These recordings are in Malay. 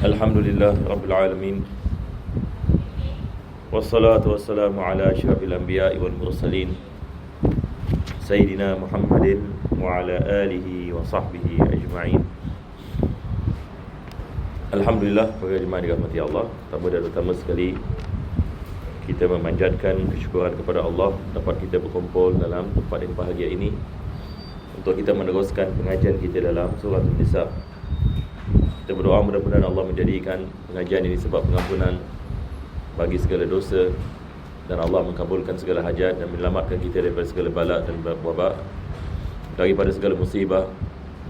Alhamdulillah Rabbil Alamin. Wassalatu wassalamu ala asyrafil anbiya'i wal mursalin Sayyidina Muhammadin wa ala alihi wa sahbihi ajma'in. Alhamdulillah, para jemaah dirahmati Allah. Pertama dan utama sekali, kita memanjatkan kesyukuran kepada Allah dapat kita berkumpul dalam tempat yang bahagia ini untuk kita meneruskan pengajian kita dalam surah An-Nisa. Kita berdoa mudah-mudahan Allah menjadikan pengajian ini sebab pengampunan bagi segala dosa, dan Allah mengabulkan segala hajat dan menyelamatkan kita daripada segala bala dan wabak, daripada segala musibah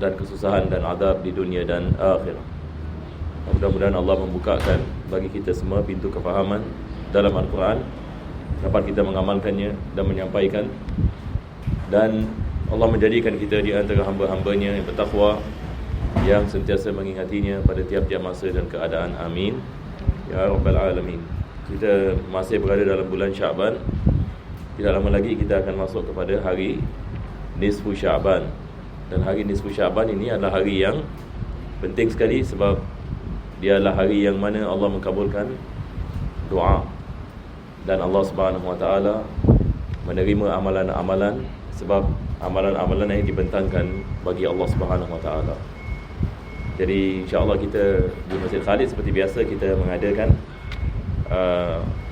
dan kesusahan dan azab di dunia dan akhirat. Mudah-mudahan Allah membukakan bagi kita semua pintu kefahaman dalam Al-Quran, dapat kita mengamalkannya dan menyampaikan, dan Allah menjadikan kita di antara hamba-hambanya yang bertakwa, yang sentiasa mengingatinya pada tiap-tiap masa dan keadaan. Amin ya Rabbal Alamin. Kita masih berada dalam bulan Syaban. Tidak lama lagi kita akan masuk kepada hari Nisfu Syaban. Dan hari Nisfu Syaban ini adalah hari yang penting sekali, sebab dia adalah hari yang mana Allah mengabulkan doa, dan Allah Subhanahu Wa Taala menerima amalan-amalan, sebab amalan-amalan yang dibentangkan bagi Allah Subhanahu Wa Taala. Jadi insya-Allah kita di Masjid Khalid seperti biasa kita mengadakan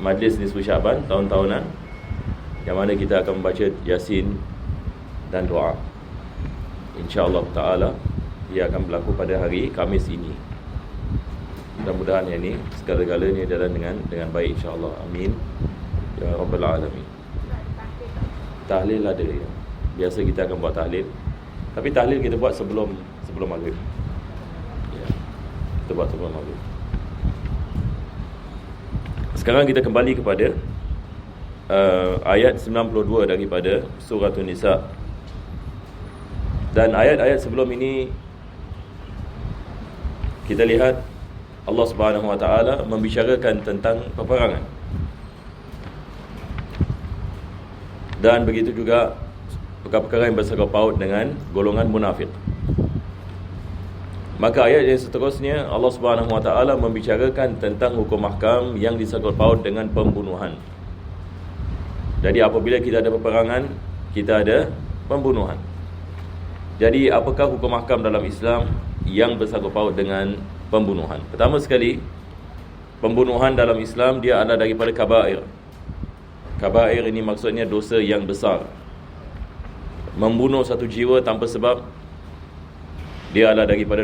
majlis Nisfu Syaban tahun-tahunan, yang mana kita akan membaca Yasin dan doa. Insya-Allah taala ia akan berlaku pada hari Khamis ini. Mudah-mudahan yang ini segala-galanya jalan dengan baik insya-Allah. Amin ya Rabbal Alamin. Tahlil ada ya. Biasa kita akan buat tahlil, tapi tahlil kita buat sebelum maghrib. Kita buat sebelum maghrib. Sekarang kita kembali kepada ayat 92 daripada surah An-Nisa. Dan ayat-ayat sebelum ini kita lihat Allah Subhanahu Wa Taala membicarakan tentang peperangan, dan begitu juga perkara-perkara yang bersangkut paut dengan golongan munafik. Maka ayat yang seterusnya Allah Subhanahu Wa Taala membicarakan tentang hukum ahkam yang disangkut paut dengan pembunuhan. Jadi apabila kita ada peperangan, kita ada pembunuhan. Jadi apakah hukum ahkam dalam Islam yang bersangkut paut dengan pembunuhan? Pertama sekali, pembunuhan dalam Islam dia adalah daripada kabair. Kabair ini maksudnya dosa yang besar. Membunuh satu jiwa tanpa sebab, dia adalah daripada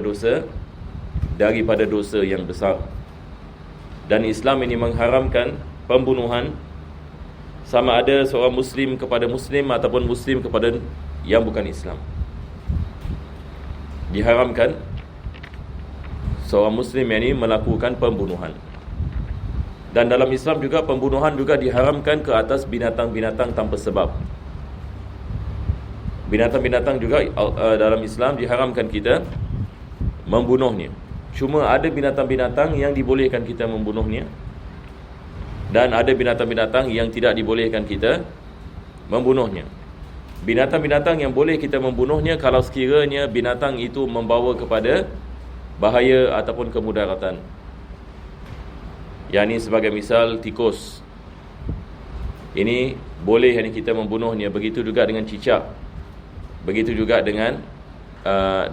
dosa yang besar. Dan Islam ini mengharamkan pembunuhan, sama ada seorang Muslim kepada Muslim ataupun Muslim kepada yang bukan Islam. Diharamkan seorang Muslim yang ini melakukan pembunuhan. Dan dalam Islam juga pembunuhan juga diharamkan ke atas binatang-binatang tanpa sebab. Binatang-binatang juga dalam Islam diharamkan kita membunuhnya. Cuma ada binatang-binatang yang dibolehkan kita membunuhnya, dan ada binatang-binatang yang tidak dibolehkan kita membunuhnya. Binatang-binatang yang boleh kita membunuhnya kalau sekiranya binatang itu membawa kepada bahaya ataupun kemudaratan. Yang ini sebagai misal tikus. Ini boleh yang kita membunuhnya. Begitu juga dengan cicak. Begitu juga dengan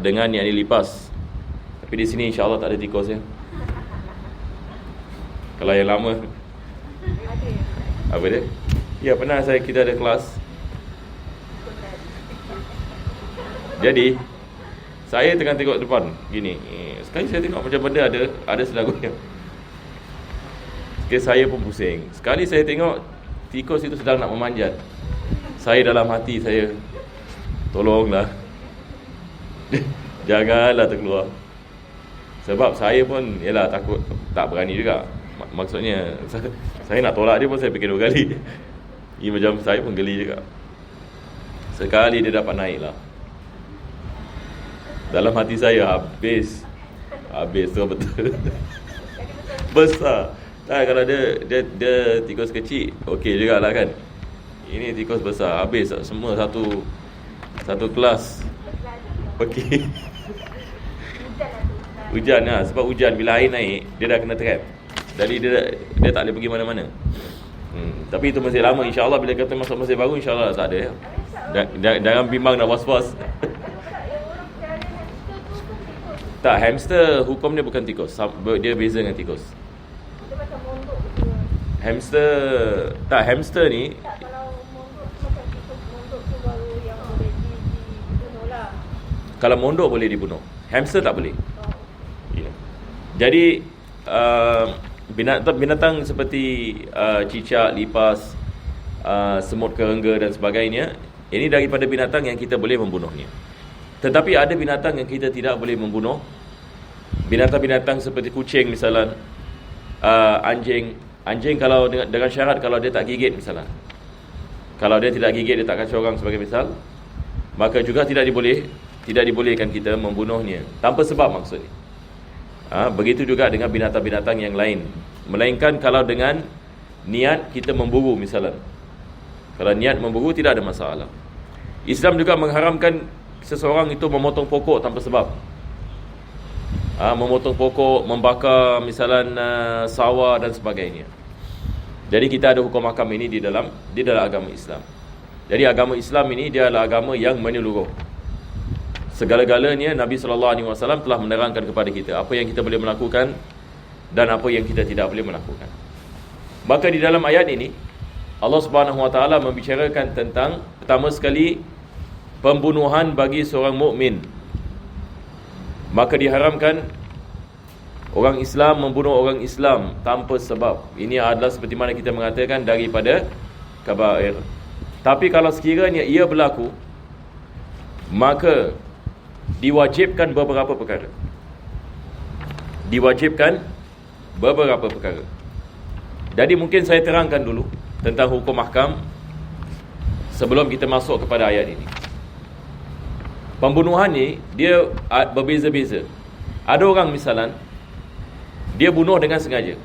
yang dilipas. Tapi di sini insya-Allah tak ada tikus ya. Kalau yang lama apa dia? Ya, pernah kita ada kelas. Jadi saya tengah tengok depan gini. Sekali saya tengok macam benda ada selagunya. Sekali saya pun pusing. Sekali saya tengok tikus itu sedang nak memanjat. Saya dalam hati saya, tolonglah, janganlah terkeluar. Sebab saya pun yalah takut, tak berani juga. Maksudnya saya nak tolak dia pun saya fikir 2 kali. Ini macam saya pun geli juga. Sekali dia dapat naik lah, dalam hati saya habis tu betul. Besar. Tak, kalau dia tikus kecil okey jugalah kan. Ini tikus besar, habis semua satu kelas. Okey. Hujan lah. Sebab hujan bila air naik, dia dah kena trap. Jadi dia tak boleh pergi mana-mana. Tapi itu masih lama. InsyaAllah bila kata masuk masih baru, InsyaAllah tak ada ya. Jangan bimbang dah was-was. Tak, hamster hukum dia bukan tikus. Dia beza dengan tikus. Dia macam mondok. Hamster ni Tak, kalau mondok tu macam tikus, mondok tu baru yang boleh dibunuh lah. kalau mondok boleh dibunuh. Hamster tak boleh. Ya. Jadi binatang seperti cicak, lipas, semut kerengga dan sebagainya, ini daripada binatang yang kita boleh membunuhnya. Tetapi ada binatang yang kita tidak boleh membunuh. Binatang-binatang seperti kucing misalnya, anjing kalau dengan syarat kalau dia tak gigit misalnya. Kalau dia tidak gigit, dia tak kacau orang sebagai misal, maka juga tidak dibolehkan kita membunuhnya tanpa sebab maksudnya. Begitu juga dengan binatang-binatang yang lain. Melainkan kalau dengan niat kita memburu misalnya. Kalau niat memburu tidak ada masalah. Islam juga mengharamkan seseorang itu memotong pokok tanpa sebab. Memotong pokok, membakar misalnya sawah dan sebagainya. Jadi kita ada hukum hakam ini di dalam agama Islam. Jadi agama Islam ini dia adalah agama yang menyeluruh. Segala-galanya Nabi SAW telah menerangkan kepada kita apa yang kita boleh melakukan dan apa yang kita tidak boleh melakukan. Maka di dalam ayat ini Allah Subhanahu Wa Taala membicarakan tentang pertama sekali pembunuhan bagi seorang mukmin. Maka diharamkan orang Islam membunuh orang Islam tanpa sebab. Ini adalah seperti mana kita mengatakan daripada kabair. Tapi kalau sekiranya ia berlaku, maka diwajibkan beberapa perkara. Jadi mungkin saya terangkan dulu tentang hukum ahkam sebelum kita masuk kepada ayat ini. Pembunuhan ni dia berbeza-beza. Ada orang misalan dia bunuh dengan sengaja.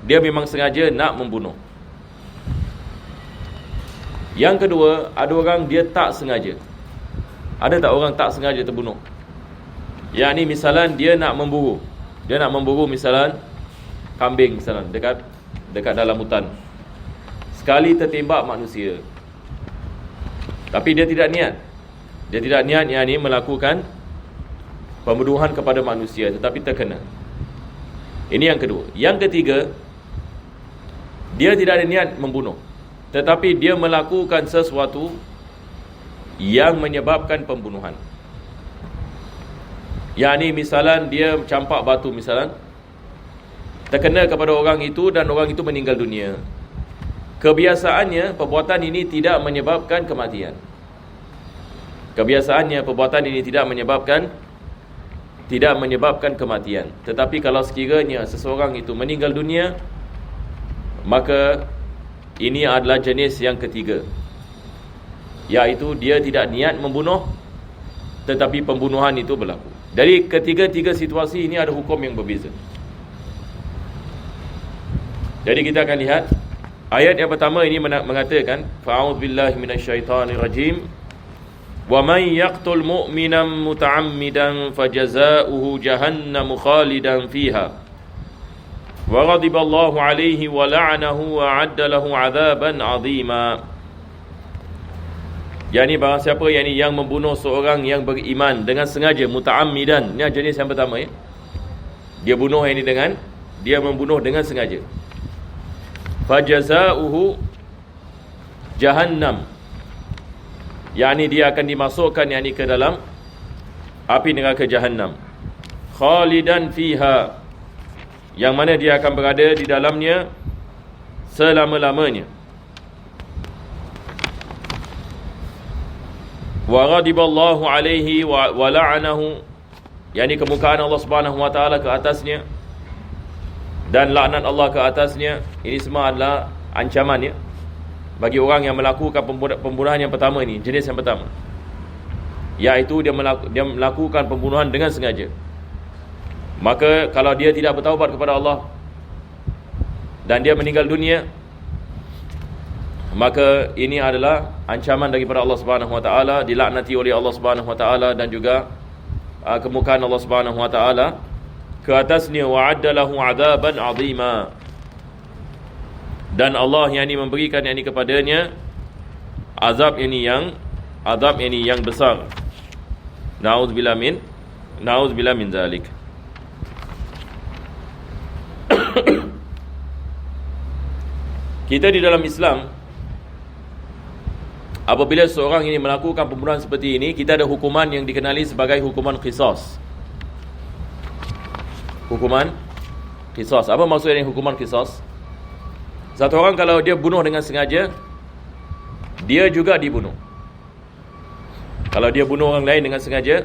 Dia memang sengaja nak membunuh. Yang kedua, ada orang dia tak sengaja. Ada tak orang tak sengaja terbunuh? Yang ni misalan dia nak memburu. Dia nak memburu misalan kambing misalan dekat dalam hutan. Sekali tertembak manusia. Tapi dia tidak niat. Dia tidak niat yang ni melakukan pembunuhan kepada manusia, tetapi terkena. Ini yang kedua. Yang ketiga, dia tidak ada niat membunuh, tetapi dia melakukan sesuatu yang menyebabkan pembunuhan. Yang ni misalan dia campak batu misalan, terkena kepada orang itu dan orang itu meninggal dunia. Kebiasaannya perbuatan ini tidak menyebabkan kematian. Kebiasaannya perbuatan ini tidak menyebabkan kematian. Tetapi kalau sekiranya seseorang itu meninggal dunia, maka ini adalah jenis yang ketiga, iaitu dia tidak niat membunuh, tetapi pembunuhan itu berlaku. Dari ketiga-tiga situasi ini ada hukum yang berbeza. Jadi kita akan lihat ayat yang pertama ini mengatakan fa'udzubillahi minasyaitonirrajim. وَمَنْ يَقْتُلْ مُؤْمِنًا مُتَعَمِّدًا فَجَزَاؤُهُ جَهَنَّمُ خَالِدًا فِيهَا وَغَضِبَ اللَّهُ عَلَيْهِ وَلَعْنَهُ وَأَعَدَّ لَهُ عَذَابًا عَظِيمًا. Yani barang siapa yang membunuh seorang yang beriman dengan sengaja, muta'ammidan. Ini jenis yang pertama ya. Dia membunuh dengan sengaja. Fajazauhu jahannam. Yani dia akan dimasukkan ke dalam api neraka Jahannam. Khalidan fiha. Yang mana dia akan berada di dalamnya selama-lamanya. Wa ghadiballahu alaihi wa la'anahu. Yani kemukaan Allah Subhanahu wa taala ke atasnya dan laknat Allah ke atasnya. Ini semua adalah ancaman ya bagi orang yang melakukan pembunuhan yang pertama ini, jenis yang pertama, iaitu dia melakukan pembunuhan dengan sengaja. Maka kalau dia tidak bertaubat kepada Allah dan dia meninggal dunia, maka ini adalah ancaman daripada Allah Subhanahu wa taala, dilaknati oleh Allah Subhanahu wa taala dan juga kemukaan Allah Subhanahu wa taala ke atasnya, wa'adda lahu 'adzaban 'azima. Dan Allah yang ini memberikan yang ini kepadanya azab ini yang besar. Na'udzubillah min zalik. Kita di dalam Islam, apabila seorang ini melakukan pembunuhan seperti ini, kita ada hukuman yang dikenali sebagai hukuman qisas. Hukuman qisas. Apa maksudnya hukuman qisas? Satu orang kalau dia bunuh dengan sengaja, dia juga dibunuh. Kalau dia bunuh orang lain dengan sengaja,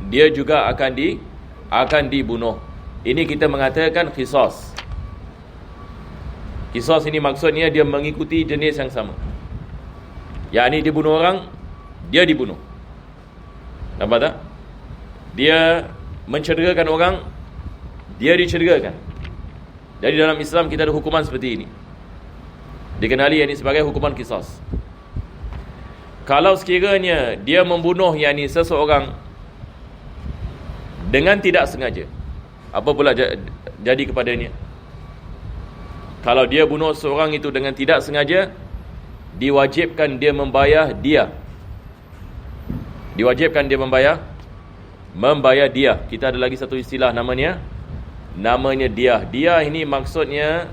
dia juga akan dibunuh. Ini kita mengatakan qisas. Qisas ini maksudnya dia mengikuti jenis yang sama. Yakni dia bunuh orang, dia dibunuh. Nampak tak? Dia mencederakan orang, dia dicederakan. Jadi dalam Islam kita ada hukuman seperti ini. Dikenali ini sebagai hukuman qisas. Kalau sekiranya dia membunuh yakni seseorang dengan tidak sengaja, apa pula jadi kepadanya? Kalau dia bunuh seorang itu dengan tidak sengaja, diwajibkan dia membayar dia. Diwajibkan dia membayar dia. Kita ada lagi satu istilah namanya dia. Dia ini maksudnya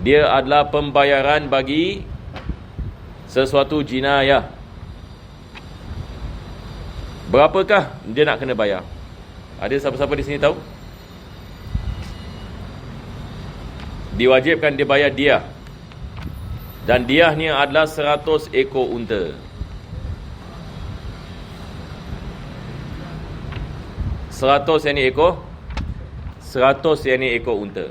dia adalah pembayaran bagi sesuatu jinayah. Berapakah dia nak kena bayar? Ada siapa-siapa di sini tahu? Diwajibkan dia bayar dia. Dan diahnya adalah 100 ekor unta. 100 yang ni ekor 100 yang ni ekor unta.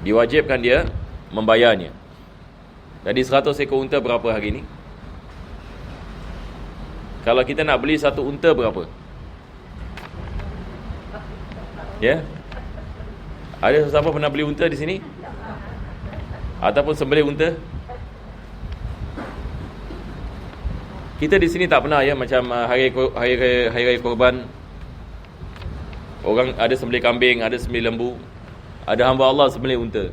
Diwajibkan dia membayarnya. Jadi 100 ekor unta berapa hari ni? Kalau kita nak beli satu unta berapa? Ya? Ada siapa pernah beli unta di sini? Ataupun sembelih unta? Kita di sini tak pernah ya, macam hari raya korban, orang ada sembelih kambing, ada sembelih lembu, ada hamba Allah sembelih unta.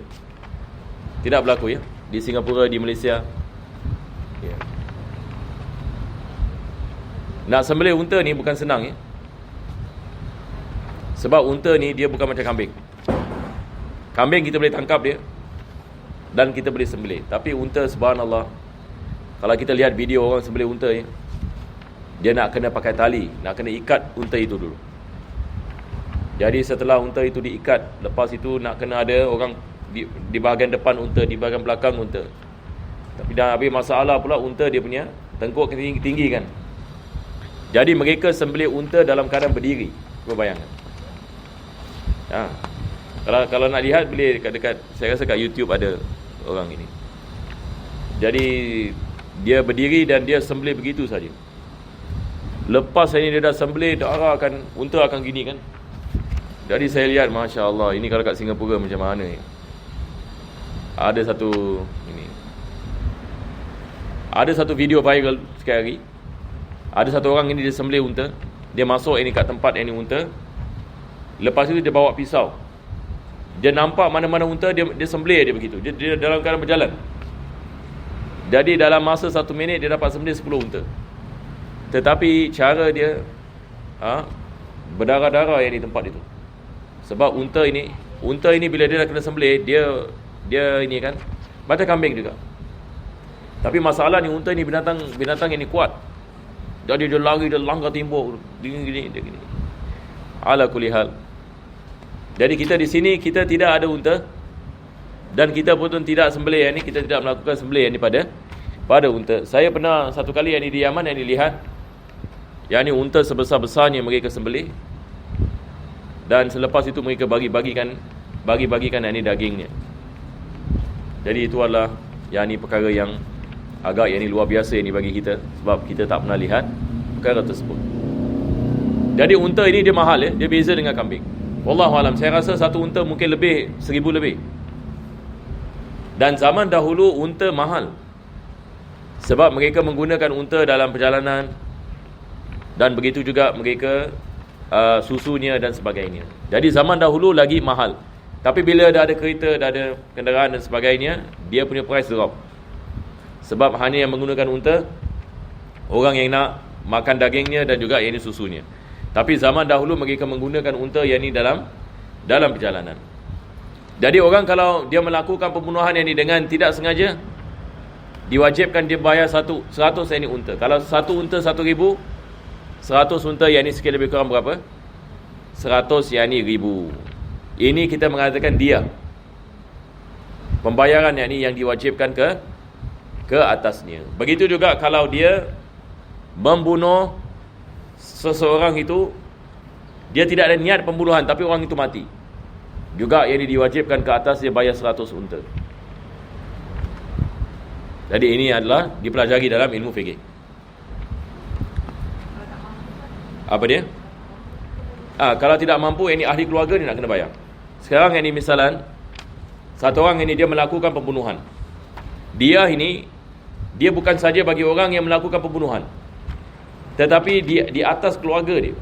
Tidak berlaku ya di Singapura, di Malaysia. Ya. Nak sembelih unta ni bukan senang ya. Sebab unta ni dia bukan macam kambing. Kambing kita boleh tangkap dia dan kita boleh sembelih. Tapi unta, subhanallah, kalau kita lihat video orang sembelih unta ya, dia nak kena pakai tali, nak kena ikat unta itu dulu. Jadi setelah unta itu diikat, lepas itu nak kena ada orang di bahagian depan unta, di bahagian belakang unta. Tapi dah habis masalah pula unta dia punya tengkuk tinggi kan. Jadi mereka sembelih unta dalam keadaan berdiri. Cuba bayangkan. Kalau nak lihat boleh dekat saya rasa kat YouTube ada orang ini. Jadi dia berdiri dan dia sembelih begitu saja. Lepas ini dia dah sembelih, darah unta akan gini kan. Jadi saya lihat, Masya Allah, ini kalau kat Singapura macam mana ni. Ada satu video viral sekali. Ada satu orang ini dia sembelih unta. Dia masuk ini kat tempat ini unta. Lepas itu dia bawa pisau. Dia nampak mana-mana unta, dia sembelih dia begitu. Dia dalam keadaan berjalan. Jadi dalam masa 1 minit dia dapat sembelih 10 unta. Tetapi cara dia berdarah-darah yang di tempat itu. Sebab unta ini bila dia dah kena sembelih, dia ini kan macam kambing juga. Tapi masalah ni unta ni binatang yang ni kuat. Jadi dia lari, dia langgar timbuk gini. Ala kulli hal. Jadi kita di sini kita tidak ada unta dan kita pun tidak sembelih yang ni, kita tidak melakukan sembelih yang ni pada unta. Saya pernah satu kali yang ni di Yaman yang dilihat, yang ni unta sebesar-besarnya mereka sembelih. Dan selepas itu mereka bagi-bagikan yang ni dagingnya. Jadi itu adalah yang ni perkara yang agak yang ni luar biasa yang ni bagi kita, sebab kita tak pernah lihat perkara tersebut. Jadi unta ini dia mahal ya, dia beza dengan kambing. Wallahualam, saya rasa satu unta mungkin 1,000 lebih. Dan zaman dahulu unta mahal, sebab mereka menggunakan unta dalam perjalanan. Dan begitu juga mereka susunya dan sebagainya. Jadi zaman dahulu lagi mahal. Tapi bila dah ada kereta, dah ada kenderaan dan sebagainya, dia punya price drop. Sebab hanya yang menggunakan unta, orang yang nak makan dagingnya dan juga yang ini susunya. Tapi zaman dahulu mereka menggunakan unta yang ini dalam perjalanan. Jadi orang kalau dia melakukan pembunuhan yang ini dengan tidak sengaja, diwajibkan dia bayar 100 yang ini unta. Kalau satu unta 1,000, 100 unta yang ini sikit lebih kurang berapa? 100 yang ini ribu. Ini kita mengatakan dia. Pembayaran yang ini yang diwajibkan ke atasnya. Begitu juga kalau dia membunuh seseorang itu, dia tidak ada niat pembunuhan tapi orang itu mati, juga yang ini diwajibkan ke atas, dia bayar 100 unta. Jadi ini adalah dipelajari dalam ilmu fikih. Apa dia? Kalau tidak mampu, ini ahli keluarga, dia nak kena bayar. Sekarang ini misalan, satu orang ini dia melakukan pembunuhan. Dia bukan saja bagi orang yang melakukan pembunuhan, tetapi di atas keluarga dia.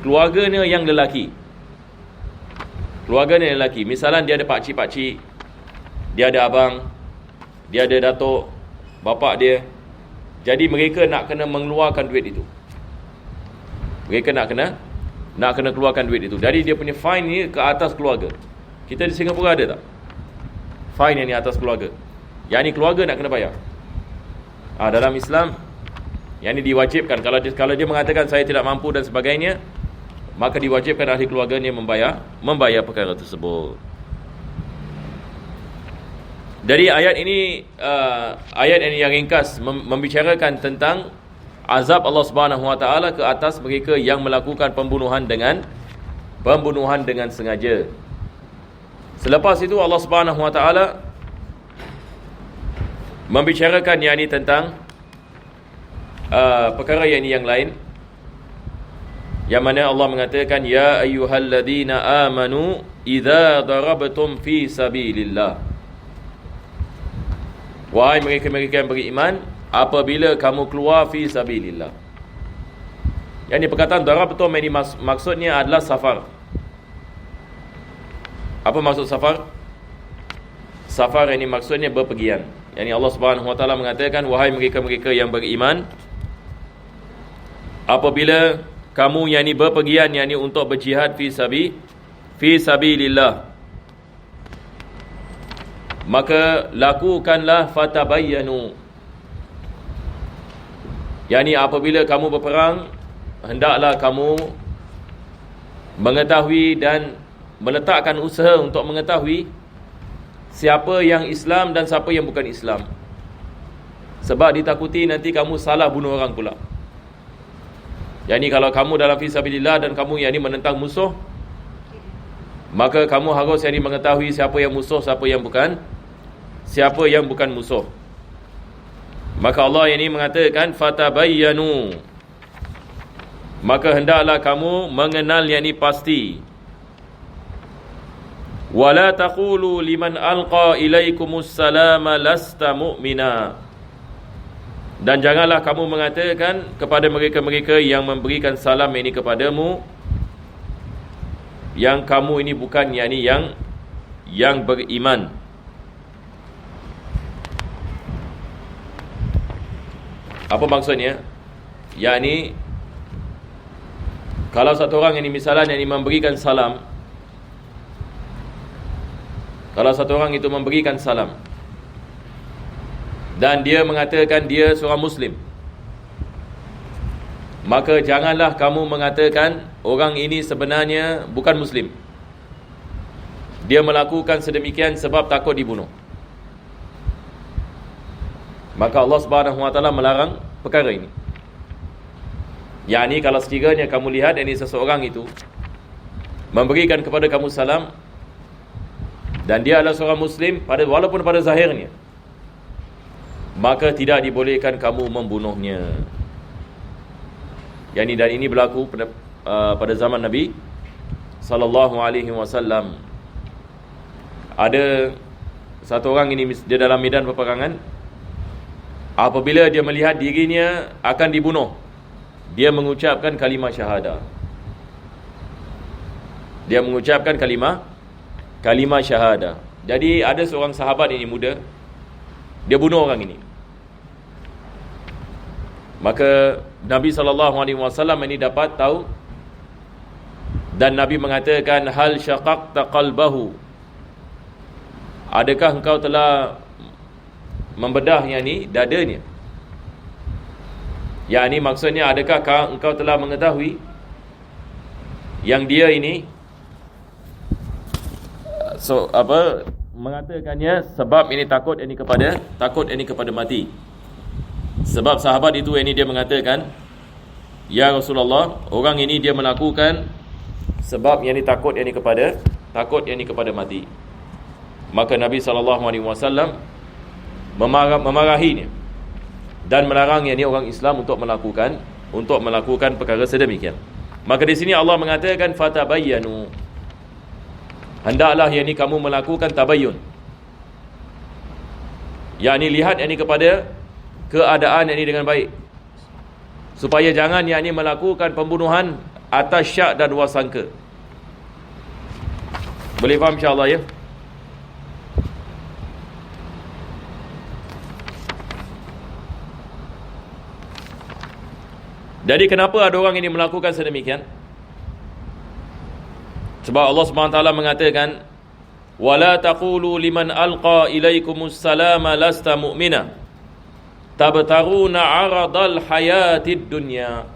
Keluarganya yang lelaki. Keluarganya yang lelaki. Misalan dia ada pakcik-pakcik, dia ada abang, dia ada datuk, bapak dia. Jadi mereka nak kena mengeluarkan duit itu. Mereka nak kena keluarkan duit itu. Jadi dia punya fine ni ke atas keluarga. Kita di Singapura ada tak fine yang ni atas keluarga? Yang ni keluarga nak kena bayar. Dalam Islam yang ni diwajibkan. Kalau dia mengatakan saya tidak mampu dan sebagainya, maka diwajibkan ahli keluarganya membayar perkara tersebut. Dari ayat ini, ayat ini yang ringkas membicarakan tentang azab Allah Subhanahu Wa Taala ke atas mereka yang melakukan pembunuhan dengan sengaja. Selepas itu Allah Subhanahu Wa Taala membicarakan yang ini tentang perkara yang lain, yang mana Allah mengatakan, ya ayyuhalladzina amanu idza darabtum fi sabilillah. Wahai mereka-mereka yang beriman, apabila kamu keluar fi sabilillah. Yang ini perkataan darabtum ini maksudnya adalah safar. Apa maksud safar? Safar ini maksudnya berpergian. Yang ini Allah Subhanahu Wa Taala mengatakan, wahai mereka-mereka yang beriman, apabila kamu yang ini berpergian, yang ini untuk berjihad fi sabilillah, maka lakukanlah fatabayyanu. Yang ini apabila kamu berperang, hendaklah kamu mengetahui dan meletakkan usaha untuk mengetahui siapa yang Islam dan siapa yang bukan Islam. Sebab ditakuti nanti kamu salah bunuh orang pula. Yang ini kalau kamu dalam fisabilillah dan kamu yang ini menentang musuh, maka kamu harus yang ini mengetahui siapa yang musuh, siapa yang bukan musuh. Maka Allah yang ini mengatakan fatabayyanu, maka hendaklah kamu mengenal yang ini pasti. Wala taqulu liman alqa ilaikumus salama lasta mu'mina, dan janganlah kamu mengatakan kepada mereka-mereka yang memberikan salam ini kepadamu, yang kamu ini bukan yang beriman. Apa maksudnya? Yakni kalau satu orang ini misalnya yang memberikan salam, kalau satu orang itu memberikan salam dan dia mengatakan dia seorang Muslim, maka janganlah kamu mengatakan orang ini sebenarnya bukan Muslim. Dia melakukan sedemikian sebab takut dibunuh. Maka Allah Subhanahu Wa Taala melarang perkara ini. Yakni kalau sekiranya kamu lihat ini seseorang itu memberikan kepada kamu salam dan dia adalah seorang Muslim, walaupun pada zahirnya, maka tidak dibolehkan kamu membunuhnya. Dan ini berlaku pada zaman Nabi sallallahu alaihi wasallam. Ada satu orang ini, dia dalam medan peperangan, apabila dia melihat dirinya akan dibunuh, dia mengucapkan kalimah syahadah. Dia mengucapkan kalimah syahadah. Jadi ada seorang sahabat ini muda, dia bunuh orang ini. Maka Nabi SAW ini dapat tahu, dan Nabi mengatakan, hal syaqaqta qalbahu, adakah engkau telah membedah dadanya? Yang ini maksudnya, adakah engkau telah mengetahui yang dia ini mengatakannya sebab ini takut ini kepada mati. Sebab sahabat itu ini dia mengatakan, ya Rasulullah, orang ini dia melakukan sebab yang ini takut yang ini kepada mati. Maka Nabi SAW memarahinya dan melarang yang ini orang Islam untuk melakukan perkara sedemikian. Maka di sini Allah mengatakan fatabayyanu, hendaklah yang ini kamu melakukan tabayyun, yakni lihat yang ini kepada keadaan yang ini dengan baik, supaya jangan yang ini melakukan pembunuhan atas syak dan wasangka. Boleh faham insya-Allah ya? Jadi kenapa ada orang ini melakukan sedemikian? Sebab Allah SWT mengatakan, wala taqulu liman alqa ilaikumus salama lasta mu'mina tabtaruna 'aradal hayatid dunya.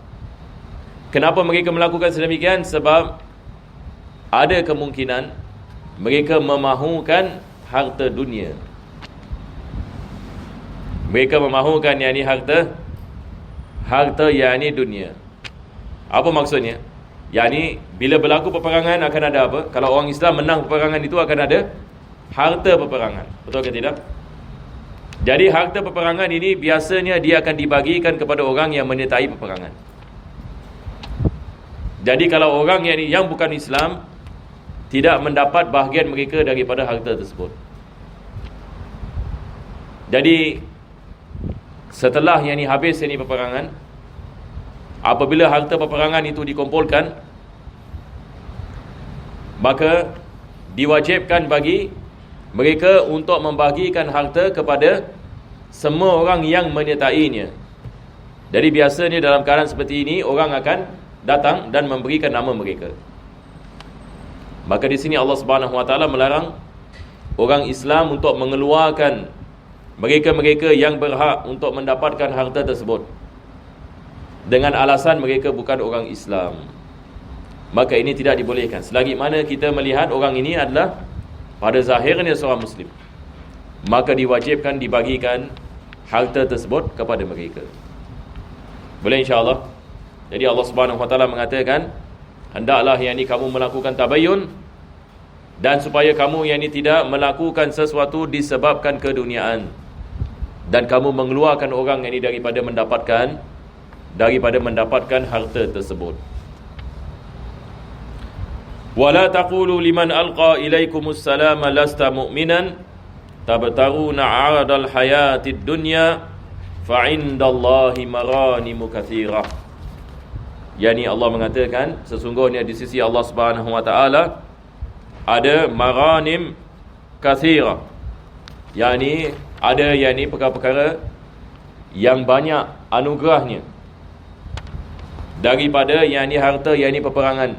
Kenapa mereka melakukan sedemikian? Sebab ada kemungkinan mereka memahukan harta dunia. Mereka memahukan yakni harta yakni dunia. Apa maksudnya? Yakni bila berlaku peperangan akan ada apa? Kalau orang Islam menang peperangan itu akan ada harta peperangan. Betul ke tidak? Jadi harta peperangan ini biasanya dia akan dibagikan kepada orang yang menyertai peperangan. Jadi kalau orang yang bukan Islam tidak mendapat bahagian mereka daripada harta tersebut. Jadi setelah yang ini habis ini peperangan, apabila harta peperangan itu dikumpulkan, maka diwajibkan bagi mereka untuk membagikan harta kepada semua orang yang menyertainya. Jadi biasanya dalam keadaan seperti ini, orang akan datang dan memberikan nama mereka. Maka di sini Allah Subhanahu Wa Taala melarang orang Islam untuk mengeluarkan mereka-mereka yang berhak untuk mendapatkan harta tersebut dengan alasan mereka bukan orang Islam. Maka ini tidak dibolehkan selagi mana kita melihat orang ini adalah pada zahirnya seorang Muslim. Maka diwajibkan dibagikan harta tersebut kepada mereka. Boleh insya-Allah. Jadi Allah Subhanahu Wa Taala mengatakan, hendaklah yang ini kamu melakukan tabayyun, dan supaya kamu yang ini tidak melakukan sesuatu disebabkan keduniaan, dan kamu mengeluarkan orang ini daripada mendapatkan harta tersebut. Wala taqulu liman alqa ilaikumus salama lasta mu'minan tabtaruna 'aradal hayatid dunya fa 'indallahi maghanimu katsirah. Yani Allah mengatakan sesungguhnya di sisi Allah Subhanahu Wa Taala ada maghanim katsirah. Yani ada perkara-perkara yang banyak anugerahnya daripada harta peperangan.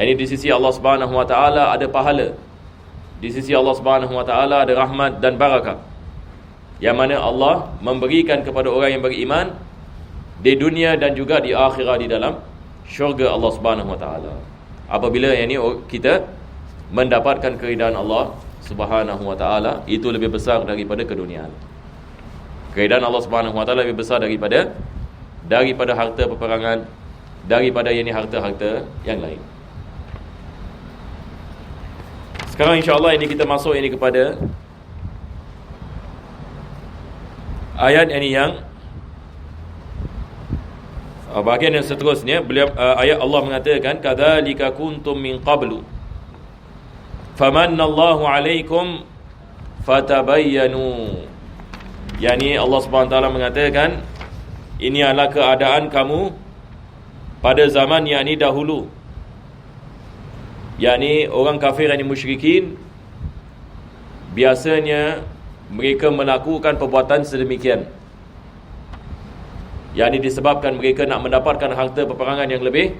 Di sisi Allah Subhanahu Wa Taala ada pahala. Di sisi Allah Subhanahu Wa Taala ada rahmat dan barakah, yang mana Allah memberikan kepada orang yang beriman di dunia dan juga di akhirat, di dalam syurga Allah Subhanahu Wa Taala. Apabila kita mendapatkan keridaan Allah Subhanahu Wa Taala, itu lebih besar daripada keduniaan. Keridaan Allah Subhanahu Wa Taala lebih besar daripada harta peperangan, daripada harta-harta yang lain. Sekarang insya-Allah ini kita masuk kepada ayat yang bahagian yang seterusnya. Ayat Allah mengatakan, kadzalika kuntum min qablu famanallahu alaikum fatabayyanu. Yani Allah Subhanahu Taala mengatakan, ini adalah keadaan kamu pada zaman dahulu. yakni orang kafir yang musyrikin, biasanya mereka melakukan perbuatan sedemikian, yakni disebabkan mereka nak mendapatkan harta peperangan yang lebih,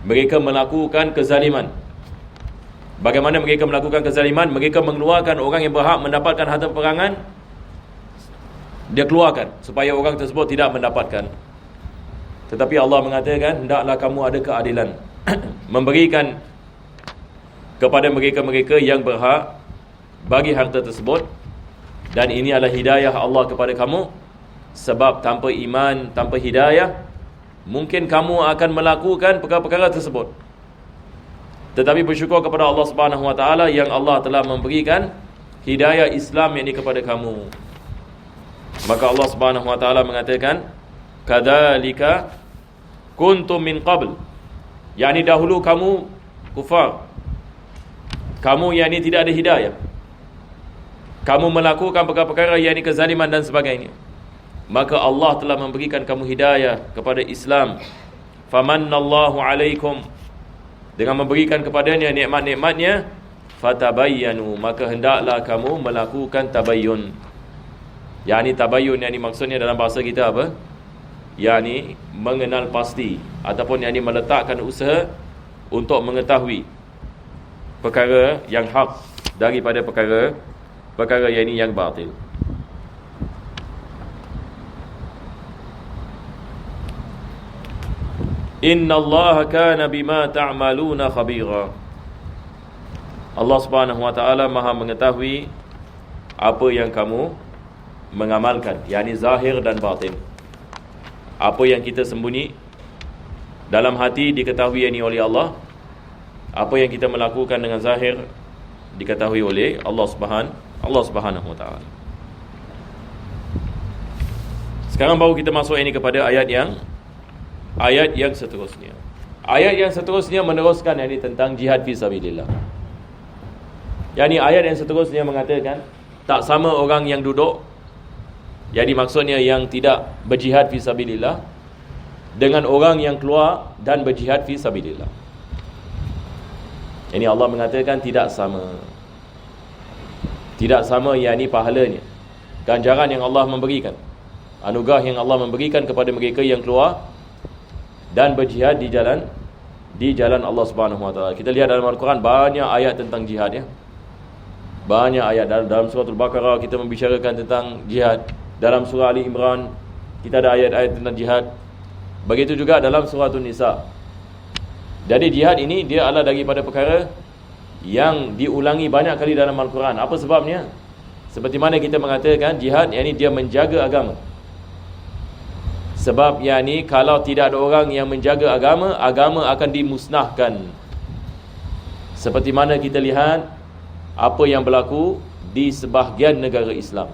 mereka melakukan kezaliman. Bagaimana mereka melakukan kezaliman? Mereka mengeluarkan orang yang berhak mendapatkan harta peperangan, dia keluarkan supaya orang tersebut tidak mendapatkan. Tetapi Allah mengatakan, hendaklah kamu ada keadilan memberikan kepada mereka-mereka yang berhak bagi harta tersebut. Dan ini adalah hidayah Allah kepada kamu. Sebab tanpa iman, tanpa hidayah, mungkin kamu akan melakukan perkara-perkara tersebut. Tetapi bersyukur kepada Allah Subhanahu Wa Taala yang Allah telah memberikan hidayah Islam ini kepada kamu. Maka Allah Subhanahu Wa Taala mengatakan, kadzalika kuntum min qabl, yakni dahulu kamu kufar, kamu yakni tidak ada hidayah, kamu melakukan perkara-perkara yakni kezaliman dan sebagainya. Maka Allah telah memberikan kamu hidayah kepada Islam. Famannallahu alaikum, dengan memberikan kepadanya nikmat-nikmatnya. Fatabayyanu, maka hendaklah kamu melakukan tabayyun. yakni tabayyun, yakni maksudnya dalam bahasa kita apa? Yakni mengenal pasti, ataupun yakni meletakkan usaha untuk mengetahui perkara yang hak daripada perkara yakni yang batil. Innallaha kana bima ta'maluna khabira. Allah Subhanahu wa taala Maha mengetahui apa yang kamu mengamalkan, yakni zahir dan batin. Apa yang kita sembunyi dalam hati diketahui yakni oleh Allah. Apa yang kita melakukan dengan zahir diketahui oleh Allah Subhanahu wa taala. Sekarang baru kita masuk ini kepada ayat yang seterusnya. Ayat yang seterusnya meneruskan yakni tentang jihad fi sabilillah. Yakni ayat yang seterusnya mengatakan tak sama orang yang duduk, jadi maksudnya yang tidak berjihad fi sabilillah, dengan orang yang keluar dan berjihad fi sabilillah. Ini Allah mengatakan tidak sama. Tidak sama yakni pahalanya, ganjaran yang Allah memberikan, anugerah yang Allah memberikan kepada mereka yang keluar dan berjihad di jalan Allah Subhanahu wa taala. Kita lihat dalam Al-Quran banyak ayat tentang jihad ya. Banyak ayat dalam surah Al-Baqarah kita membicarakan tentang jihad. Dalam surah Ali Imran kita ada ayat-ayat tentang jihad. Begitu juga dalam surah An-Nisa. Jadi jihad ini dia adalah daripada perkara yang diulangi banyak kali dalam Al-Quran. Apa sebabnya? Seperti mana kita mengatakan jihad yakni dia menjaga agama. Sebab yakni kalau tidak ada orang yang menjaga agama, agama akan dimusnahkan. Seperti mana kita lihat apa yang berlaku di sebahagian negara Islam.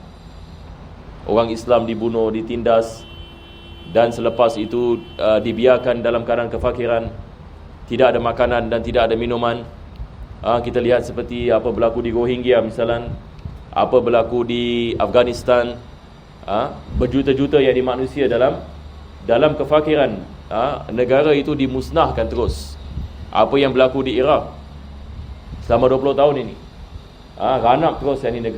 Orang Islam dibunuh, ditindas, dan selepas itu dibiarkan dalam keadaan kefakiran, tidak ada makanan dan tidak ada minuman. Kita lihat seperti apa berlaku di Rohingya misalnya, apa berlaku di Afghanistan. Berjuta-juta yang di manusia dalam kefakiran, negara itu dimusnahkan terus. Apa yang berlaku di Iraq selama 20 tahun ini, ranap terus yang ini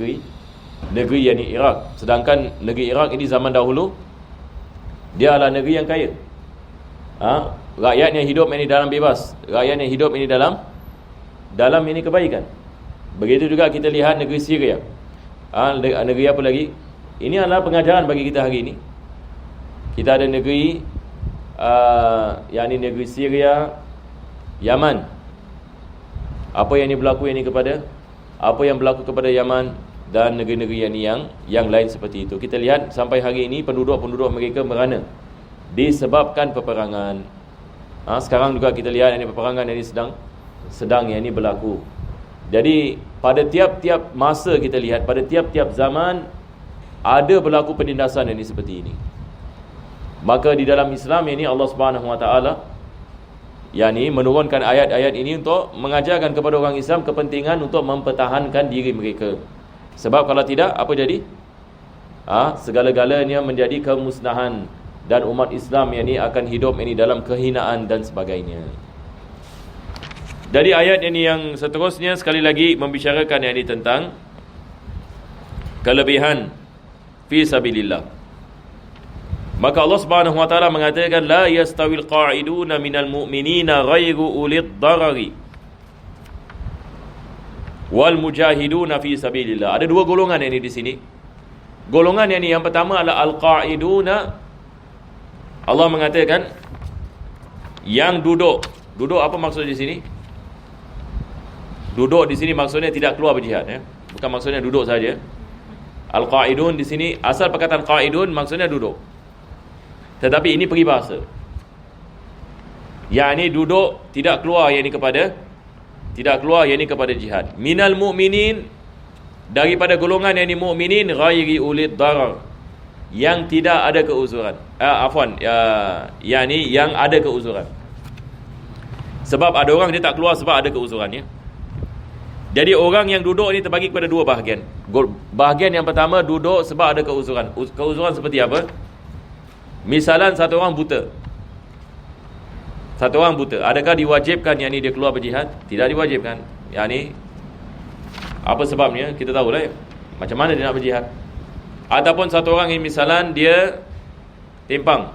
negeri yang di Iraq. Sedangkan negeri Iraq ini zaman dahulu dia adalah negeri yang kaya. Rakyatnya hidup ini dalam bebas, rakyatnya hidup ini dalam ini kebaikan. Begitu juga kita lihat negeri Syria. Negeri apa lagi? Ini adalah pengajaran bagi kita hari ini. Kita ada negeri yakni negeri Syria, Yaman. Apa yang berlaku kepada Yaman dan negeri-negeri yang lain seperti itu. Kita lihat sampai hari ini penduduk mereka merana disebabkan peperangan. Sekarang juga kita lihat ini peperangan ini sedang yang ini berlaku. Jadi pada tiap-tiap masa kita lihat, pada tiap-tiap zaman ada berlaku penindasan ini seperti ini. Maka di dalam Islam ini Allah Subhanahu wa taala yakni menurunkan ayat-ayat ini untuk mengajarkan kepada orang Islam kepentingan untuk mempertahankan diri mereka. Sebab kalau tidak, apa jadi? Segala-galanya menjadi kemusnahan dan umat Islam ini akan hidup ini dalam kehinaan dan sebagainya. Jadi ayat ini yang seterusnya sekali lagi membicarakan yang ini tentang kelebihan fi sabilillah. Maka Allah Subhanahu wa taala mengatakan la yastawil qa'iduna minal mu'minina ghairu ulid darari wal mujahiduna fi sabilillah. Ada dua golongan yang ini di sini. Golongan yang ini yang pertama adalah al-qa'iduna. Allah mengatakan yang duduk. Duduk apa maksud di sini? Duduk di sini maksudnya tidak keluar berjihad, ya. Bukan maksudnya duduk saja. Al-qa'idun di sini asal perkataan qa'idun maksudnya duduk. Tetapi ini peribahasa. Yang ini duduk tidak keluar yang ini kepada jihad. Minal mu'minin, daripada golongan yang ini mu'minin ghairi ulid darar, yang tidak ada keuzuran. Yang ada keuzuran. Sebab ada orang dia tak keluar sebab ada keuzurannya. Jadi orang yang duduk ini terbagi kepada dua bahagian. Bahagian yang pertama duduk sebab ada keuzuran. Keuzuran seperti apa? Misalan satu orang buta. Adakah diwajibkan yang ini dia keluar berjihad? Tidak diwajibkan. Yang ini apa sebabnya? Kita tahulah ya. Macam mana dia nak berjihad? Ataupun satu orang yang misalan dia timpang,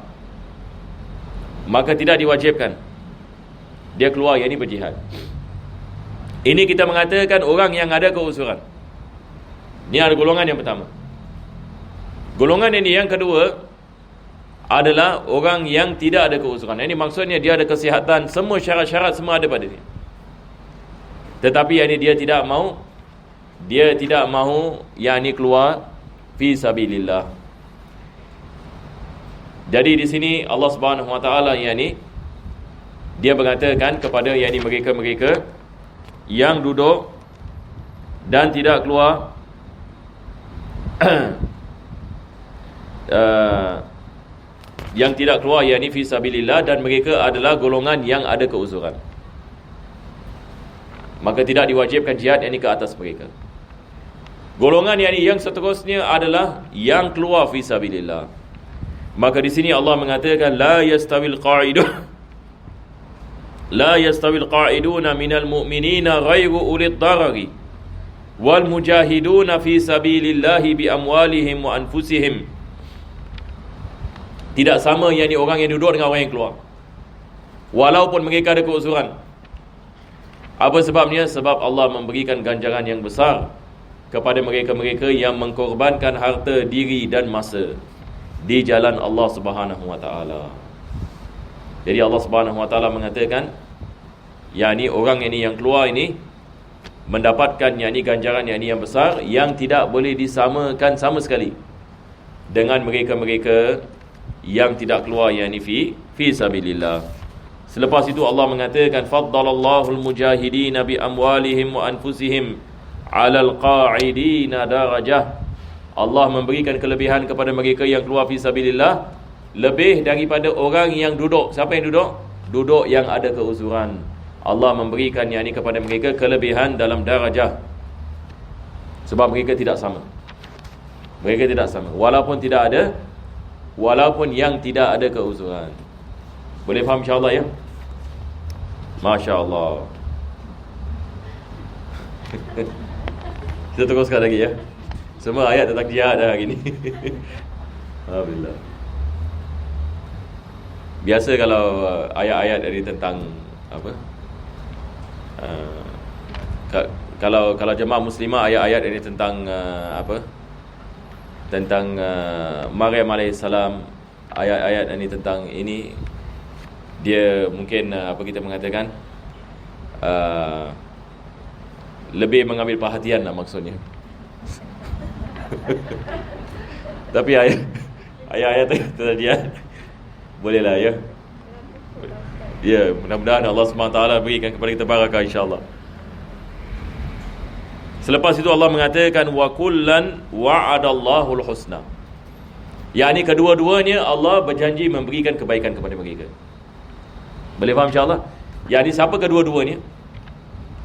maka tidak diwajibkan dia keluar yang ini berjihad. Ini kita mengatakan orang yang ada keuzuran. Ini ada golongan yang pertama. Golongan ini yang kedua adalah orang yang tidak ada keuzuran. Ini maksudnya dia ada kesihatan, semua syarat-syarat semua ada pada dia. Tetapi yang ini dia tidak mahu yang ini keluar fi sabilillah. Jadi di sini Allah Subhanahu wa taala yang ini dia mengatakan kepada yang ini mereka-mereka yang duduk dan tidak keluar yang tidak keluar yakni fi sabilillah, dan mereka adalah golongan yang ada keuzuran, maka tidak diwajibkan jihad yakni ke atas mereka. Golongan yang seterusnya adalah yang keluar fi sabilillah. Maka di sini Allah mengatakan la yastawil qa'iduna minal mu'minina ghairu ulid darari wal mujahiduna fi sabilillahi bi amwalihim wa anfusihim. Tidak sama yang ni orang yang duduk dengan orang yang keluar, walaupun mereka ada keuzuran. Apa sebabnya? Sebab Allah memberikan ganjaran yang besar kepada mereka-mereka yang mengkorbankan harta, diri dan masa di jalan Allah Subhanahu wa taala. Jadi Allah Subhanahu wa taala mengatakan yakni orang ini yang keluar ini mendapatkan yakni ganjaran yakni yang besar yang tidak boleh disamakan sama sekali dengan mereka-mereka yang tidak keluar yakni fi sabilillah. Selepas itu Allah mengatakan faddalallahu al-mujahidina bi amwalihim wa anfusihim 'alal qa'idina darajah. Allah memberikan kelebihan kepada mereka yang keluar fi sabilillah lebih daripada orang yang duduk. Siapa yang duduk? Duduk yang ada keuzuran. Allah memberikan yang ini kepada mereka kelebihan dalam darajah. Sebab mereka tidak sama. Walaupun yang tidak ada keuzuran. Boleh faham insya-Allah ya? Masya-Allah. Kita teruskan lagi ya. Semua ayat tentang jihad dah hari ni. Alhamdulillah. Biasa kalau ayat-ayat dari tentang apa? Kalau jemaah muslimah ayat-ayat ini tentang apa? Tentang Maryam alaihissalam, ayat-ayat ini tentang ini, dia mungkin apa kita mengatakan lebih mengambil perhatian lah maksudnya. Tapi ayat-ayat tadi bolehlah ya. Ya, mudah-mudahan Allah SWT berikan kepada kita barakah insya-Allah. Selepas itu Allah mengatakan wa kullan wa'adallahu al-husna. Yakni kedua-duanya Allah berjanji memberikan kebaikan kepada mereka. Boleh faham insya-Allah? Yakni siapa kedua-duanya?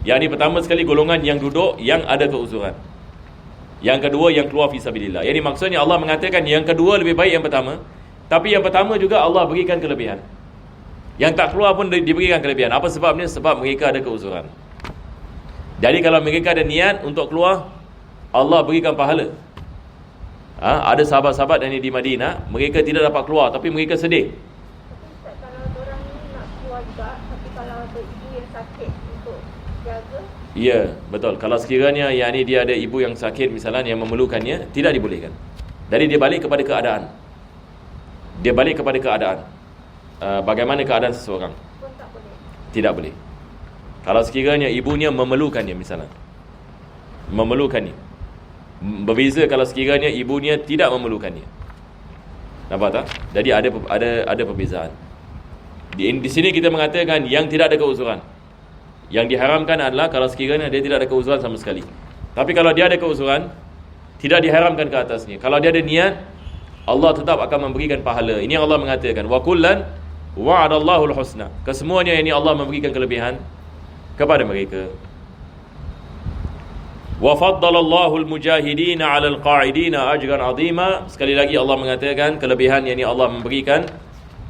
Yakni pertama sekali golongan yang duduk yang ada keuzuran. Yang kedua yang keluar fi sabilillah. Yakni maksudnya Allah mengatakan yang kedua lebih baik yang pertama, tapi yang pertama juga Allah berikan kelebihan. Yang tak keluar pun diberikan kelebihan. Apa sebabnya? Sebab mereka ada keuzuran. Jadi kalau mereka ada niat untuk keluar, Allah berikan pahala. Ada sahabat-sahabat yang di Madinah, mereka tidak dapat keluar, tapi mereka sedih. Tapi Ustaz, kalau orang ni nak keluar juga, tapi kalau ada ibu yang sakit untuk jaga, Ya, betul. Kalau sekiranya dia ada ibu yang sakit misalnya, yang memerlukannya, tidak dibolehkan. Jadi dia balik kepada keadaan. Bagaimana keadaan seseorang? pun tak boleh. Tidak boleh. Kalau sekiranya ibunya memerlukannya misalnya, berbeza kalau sekiranya ibunya tidak memerlukannya. Nampak tak? Jadi ada perbezaan. Di sini kita mengatakan yang tidak ada keuzuran. Yang diharamkan adalah kalau sekiranya dia tidak ada keuzuran sama sekali. Tapi kalau dia ada keuzuran, tidak diharamkan ke atasnya. Kalau dia ada niat, Allah tetap akan memberikan pahala. Ini yang Allah mengatakan, wa kullan wa'adallahu al-husna. Kesemuanya ini Allah memberikan kelebihan kepada mereka. Wa faddalallahu al-mujahidina 'ala al-qa'idina ajran 'azima. Sekali lagi Allah mengatakan kelebihan yang ini Allah memberikan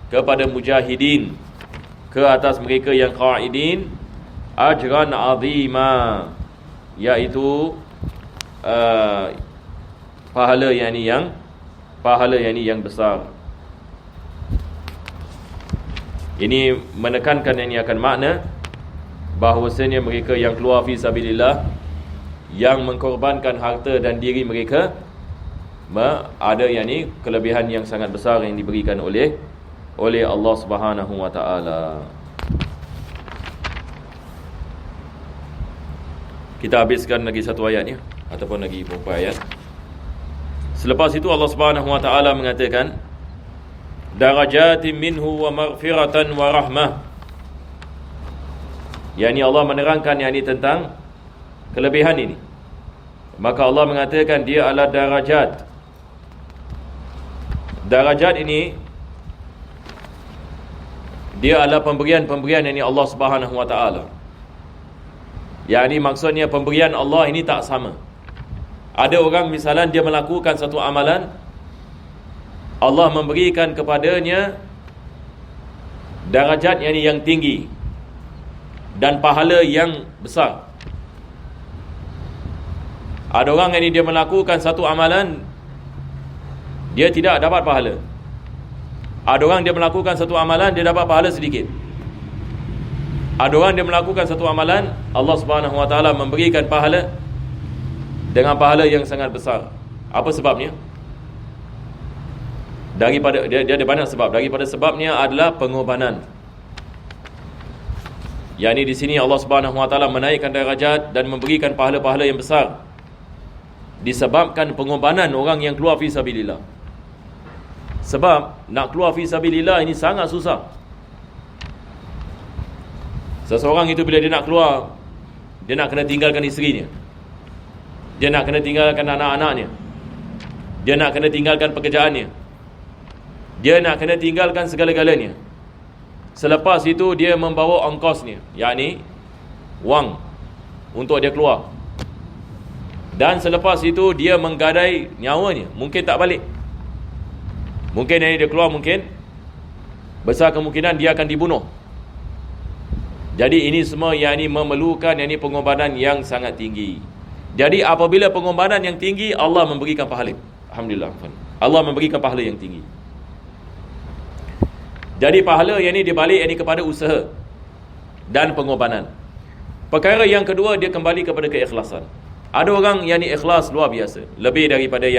kepada mujahidin ke atas mereka yang qa'idin ajran 'azima, iaitu pahala yang yang besar. Ini menekankan yang ini akan makna bahawasanya mereka yang keluar fi sabilillah, yang mengkorbankan harta dan diri mereka, ada yang ini kelebihan yang sangat besar yang diberikan oleh Allah Subhanahu wa taala. Kita habiskan lagi satu ayatnya ataupun lagi beberapa ayat. Selepas itu Allah Subhanahu wa taala mengatakan, darajatin minhu wa maghfiratan wa rahmah. Yani Allah menerangkan yang ini tentang kelebihan ini. Maka Allah mengatakan dia adalah darajat. Darajat ini dia adalah pemberian-pemberian yang ini Allah Subhanahu wa taala. Yani maksudnya pemberian Allah ini tak sama. Ada orang misalnya dia melakukan satu amalan, Allah memberikan kepadanya darajat yang tinggi dan pahala yang besar. Ada orang yang dia melakukan satu amalan, dia tidak dapat pahala. Ada orang dia melakukan satu amalan, dia dapat pahala sedikit. Ada orang dia melakukan satu amalan, Allah Subhanahu wa taala memberikan pahala dengan pahala yang sangat besar. Apa sebabnya? Daripada dia ada banyak sebab. Daripada sebabnya adalah pengorbanan. Yani di sini Allah Subhanahu wa taala menaikkan darajat dan memberikan pahala-pahala yang besar disebabkan pengorbanan orang yang keluar fi sabilillah. Sebab nak keluar fi sabilillah ini sangat susah. Seseorang itu bila dia nak keluar, dia nak kena tinggalkan isterinya, dia nak kena tinggalkan anak-anaknya, dia nak kena tinggalkan pekerjaannya, dia nak kena tinggalkan segala-galanya. Selepas itu dia membawa ongkosnya, yakni wang untuk dia keluar. Dan selepas itu dia menggadai nyawanya, mungkin tak balik. Mungkin dia keluar, mungkin besar kemungkinan dia akan dibunuh. Jadi ini semua yakni memerlukan yakni pengorbanan yang sangat tinggi. Jadi apabila pengorbanan yang tinggi, Allah memberikan pahala. Alhamdulillah, Allah memberikan pahala yang tinggi. Jadi pahala yang ini dibalik yakni kepada usaha dan pengorbanan. Perkara yang kedua, dia kembali kepada keikhlasan. Ada orang yang ni ikhlas luar biasa, lebih daripada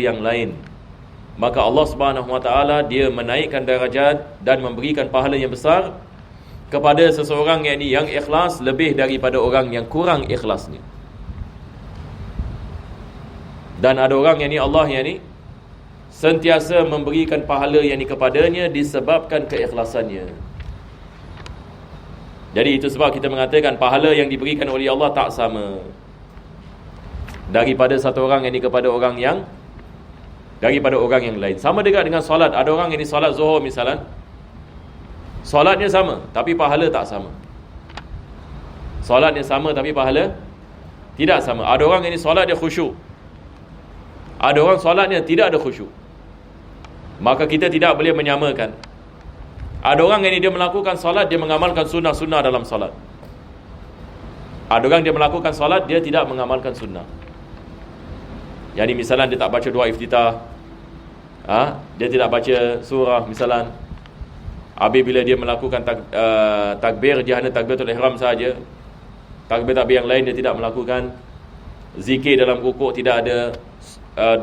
yang lain. Maka Allah Subhanahu wa taala dia menaikkan darajat dan memberikan pahala yang besar kepada seseorang yang ikhlas lebih daripada orang yang kurang ikhlasnya. Dan ada orang Allah sentiasa memberikan pahala kepadanya disebabkan keikhlasannya. Jadi itu sebab kita mengatakan pahala yang diberikan oleh Allah tak sama daripada satu orang kepada orang yang lain. Sama juga dengan solat. Ada orang solat zuhur misalnya, solatnya sama tapi pahala tak sama. Solatnya sama tapi pahala tidak sama. Ada orang solat dia khusyuk, ada orang solatnya tidak ada khusyuk. Maka kita tidak boleh menyamakan Ada orang yang dia melakukan solat, dia mengamalkan sunnah-sunnah dalam solat. Ada orang dia melakukan solat, dia tidak mengamalkan sunnah. Jadi misalnya dia tak baca doa iftitah, dia tidak baca surah misalnya. Habis bila dia melakukan takbir, dia hanya takbiratul ihram saja. Takbir-takbir yang lain dia tidak melakukan. Zikir dalam rukuk tidak ada,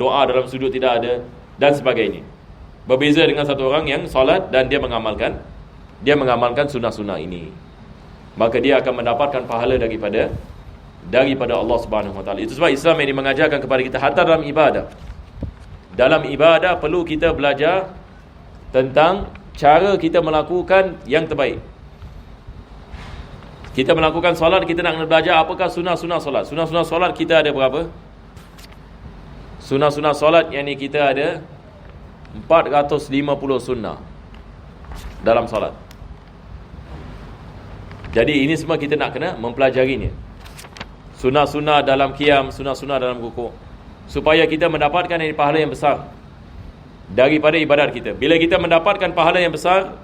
doa dalam sujud tidak ada, dan sebagainya. Berbeza dengan satu orang yang solat dan dia mengamalkan sunnah-sunnah ini, maka dia akan mendapatkan pahala daripada Allah Subhanahu Wa Taala. Itu sebab Islam ini mengajarkan kepada kita hatta dalam ibadah. Dalam ibadah perlu kita belajar tentang cara kita melakukan yang terbaik. Kita melakukan solat, kita nak belajar apakah sunnah-sunnah solat. Sunnah-sunnah solat kita ada berapa? Sunnah-sunnah solat yang ni kita ada 450 sunnah dalam solat. Jadi ini semua kita nak kena mempelajarinya. Sunnah-sunnah dalam qiyam, sunnah-sunnah dalam rukuk, supaya kita mendapatkan ini pahala yang besar daripada ibadat kita. Bila kita mendapatkan pahala yang besar,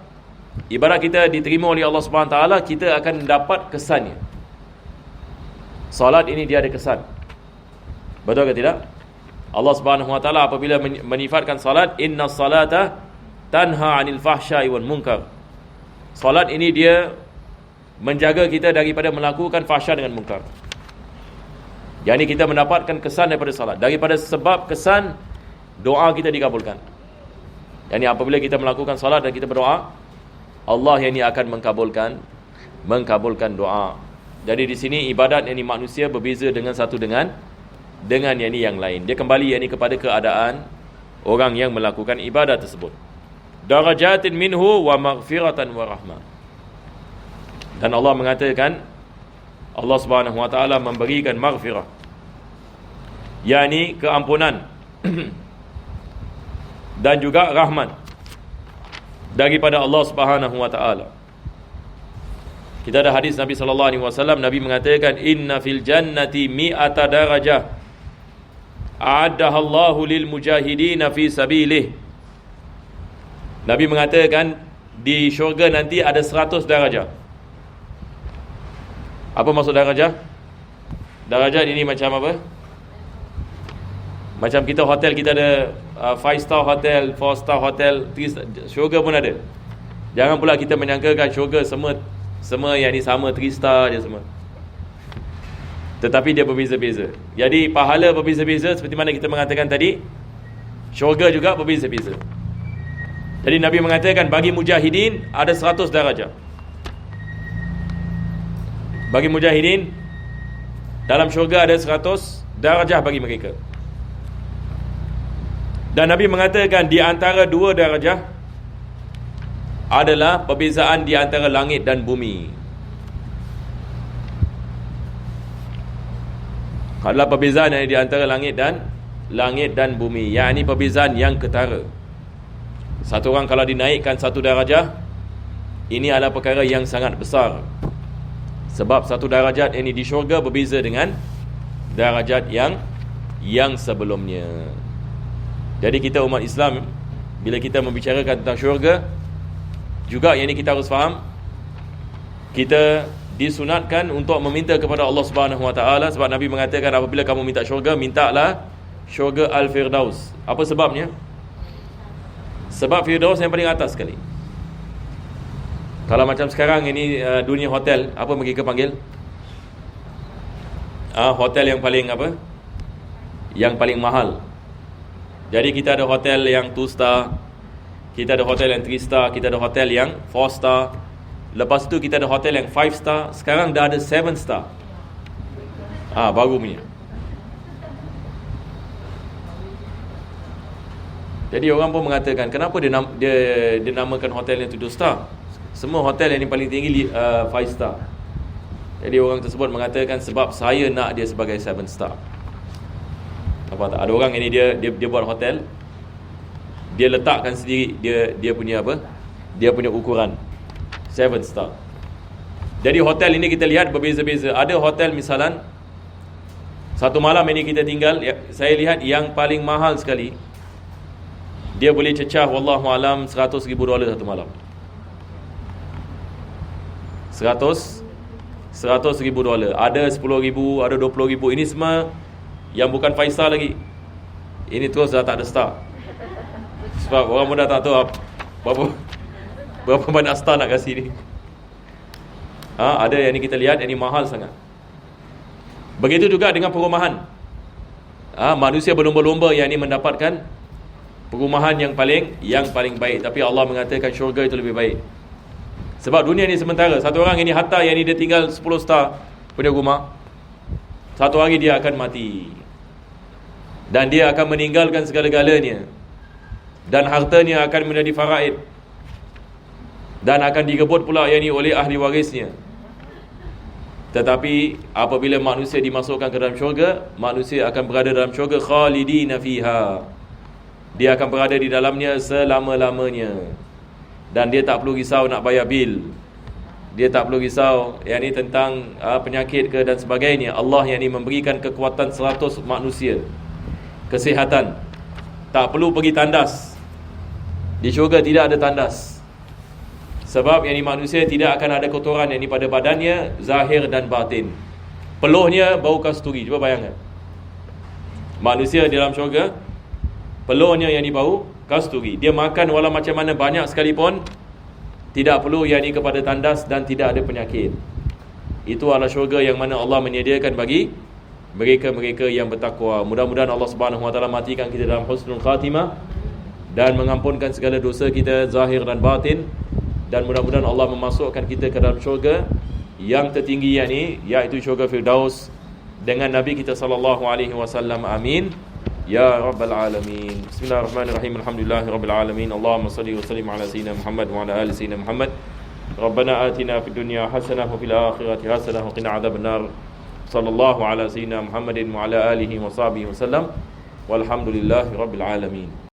ibadat kita diterima oleh Allah Subhanahu Taala, kita akan dapat kesannya. Salat ini dia ada kesan. Betul ke tidak? Allah Subhanahu Wa Taala apabila menyifatkan salat, inna salata tanha 'anil fahsya'i wal munkar. Salat ini dia menjaga kita daripada melakukan fahsya dengan munkar. Jadi kita mendapatkan kesan daripada salat. Daripada sebab kesan, doa kita dikabulkan. Yani apabila kita melakukan salat dan kita berdoa, Allah yang ini akan mengkabulkan doa. Jadi di sini ibadat yang ini manusia berbeza dengan satu dengan yang ini yang lain. Dia kembali yang ini kepada keadaan orang yang melakukan ibadat tersebut. Darajatin minhu wa maghfiratan wa rahmah. Dan Allah mengatakan, Allah Subhanahu Wa Taala memberikan maghfirah, yakni keampunan dan juga rahmat daripada Allah Subhanahu Wa Taala. Kita ada hadis Nabi sallallahu alaihi wasallam, Nabi mengatakan, inna fil jannati mi'ata darajah a'addaha Allahu lil mujahidin fi sabilih. Nabi mengatakan di syurga nanti ada 100 darajah. Apa maksud darajah? Darajat ini macam apa? Macam kita hotel, kita ada 5 star hotel, 4 star hotel, 3 star, syurga pun ada. Jangan pula kita menyangkakan syurga semua yang ni sama, 3 star je semua. Tetapi dia berbeza-beza. Jadi pahala berbeza-beza, seperti mana kita mengatakan tadi, syurga juga berbeza-beza. Jadi Nabi mengatakan bagi mujahidin ada 100 darajah. Bagi mujahidin dalam syurga ada 100 darajah bagi mereka. Dan Nabi mengatakan di antara 2 darajah adalah perbezaan di antara langit dan bumi. Adalah perbezaan yang di antara langit dan bumi, yakni perbezaan yang ketara. Satu orang kalau dinaikkan 1 darajah, ini adalah perkara yang sangat besar. Sebab 1 darajat ini di syurga berbeza dengan darajat yang sebelumnya. Jadi kita umat Islam, bila kita membicarakan tentang syurga, juga yang ini kita harus faham, kita disunatkan untuk meminta kepada Allah Subhanahu Wa Taala. Sebab Nabi mengatakan apabila kamu minta syurga, mintalah syurga Al-Firdaus. Apa sebabnya? Sebab Firdaus yang paling atas sekali. Kalau macam sekarang ini dunia hotel, apa mereka panggil? Hotel yang paling apa? Yang paling mahal. Jadi kita ada hotel yang 2 star, kita ada hotel yang 3 star, kita ada hotel yang 4 star. Lepas tu kita ada hotel yang 5 star. Sekarang dah ada 7 star. Baru punya. Jadi orang pun mengatakan, kenapa dia namakan hotel yang 7 star? Semua hotel yang paling tinggi 5 star. Jadi orang tersebut mengatakan sebab saya nak dia sebagai 7 star. Apa tak? Ada orang ini dia buat hotel, dia letakkan sendiri dia punya apa? Dia punya ukuran 7 star. Jadi hotel ini kita lihat berbeza-beza. Ada hotel misalan satu malam ini kita tinggal, saya lihat yang paling mahal sekali, dia boleh cecah wallahu alam $100,000 satu malam. $100,000. Ada $10,000, ada $20,000. Ini semua yang bukan Faisal lagi. Ini terus dah tak ada star. Sebab orang pun dah tak tahu berapa banyak star nak kasih ni. Ada yang ni kita lihat, yang ni mahal sangat. Begitu juga dengan perumahan. Manusia berlomba-lomba yang ni mendapatkan perumahan yang paling baik. Tapi Allah mengatakan syurga itu lebih baik. Sebab dunia ni sementara. Satu orang ini harta yang ni dia tinggal 10 star punya rumah, satu hari dia akan mati. Dan dia akan meninggalkan segala-galanya. Dan hartanya akan menjadi faraid. Dan akan digebut pula yang ni oleh ahli warisnya. Tetapi apabila manusia dimasukkan ke dalam syurga, manusia akan berada dalam syurga khalidina fiha. Dia akan berada di dalamnya selama-lamanya. Dan dia tak perlu risau nak bayar bil. Dia tak perlu risau yang ni tentang penyakit ke dan sebagainya. Allah yang ni memberikan kekuatan 100 manusia, kesihatan. Tak perlu pergi tandas. Di syurga tidak ada tandas. Sebab yang ni manusia tidak akan ada kotoran yang ni pada badannya, zahir dan batin. Peluhnya bau kasturi. Cuba bayangkan, manusia di dalam syurga, peluhnya yang ni bau kasturi. Dia makan walau macam mana banyak sekalipun, tidak perlu yang ni kepada tandas dan tidak ada penyakit. Itu adalah syurga yang mana Allah menyediakan bagi mereka-mereka yang bertakwa. Mudah-mudahan Allah Subhanahu Wa Taala matikan kita dalam husnul khatimah dan mengampunkan segala dosa kita zahir dan batin. Dan mudah-mudahan Allah memasukkan kita ke dalam syurga yang tertinggi yang ni, iaitu syurga Firdaus dengan Nabi kita sallallahu alaihi wasallam. Amin ya rabbal alamin. Bismillahirrahmanirrahim. Alhamdulillahirabbil alamin. Allahumma salli wa sallim ala sayyidina Muhammad wa ala ali sayyidina Muhammad. Rabbana atina fid dunya hasanah wa fil akhirati hasanah wa qina adzabannar. Sallallahu ala sayyidina Muhammadin wa ala alihi wa sahbihi wasallam. Walhamdulillahirabbil alamin.